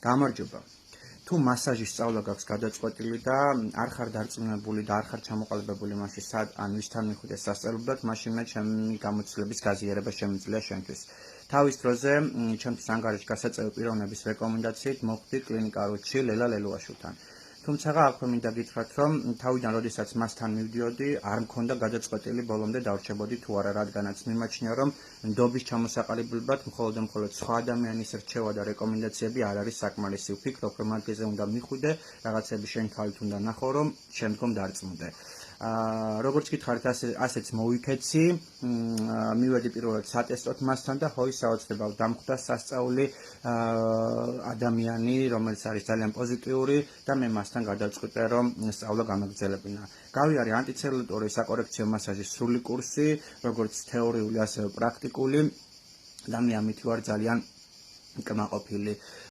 გამარჯობა. თუ მასაჟის სწავლა გაქვს გადაწყვეტილი და არ ხარ დარწმუნებული და არ ხარ ჩამოყალიბებული მასში სად ან ვისთან მიხვიდე სასწავლებლად, მაშინ მე ჩემი გამოცდილების გაზიარება შემიძლია შენთვის. თავის დროზე ჩემთვის ანგარიშ გასაწევი პიროვნების რეკომენდაციით მოხვდი კლინიკა რუჩში ლელა ლელუაშვილთან. თუმცა აქვე მინდა გითხრათ, რომ თავიდან როდესაც მასთან მივდიოდი, არ მქონდა გადაწყვეტილი ბოლომდე დავრჩებოდი თუ არა, რადგანაც მიმაჩნია, რომ ნდობის ჩამოსაყალიბებლად მხოლოდ სხვა ადამიანის რჩევა და რეკომენდაციები არ არის საკმარისი. ვფიქრობ, რომ მაგაზე უნდა მიხვიდე, რაღაცები შენი თავით უნდა ნახო, რომ შემდგომ დარწმუნდე. როგორც გითხარით, ასეც მოვიქეცი, მივედი პირველად სატესტოდ მასთან და ჰოი საოცრებად დამხვდა სასწაული ადამიანი, რომელიც არის ძალიან პოზიტიური და მე მასთან გადავწყვიტე, რომ სწავლა გამაგრძელებინა. გავიარე ანტიცელულიტური საკორექციო მასაჟის სრული კურსი, როგორც თეორიული, ასევე პრაქტიკული და მე ამით ვარ ძალიან კმაყოფილი.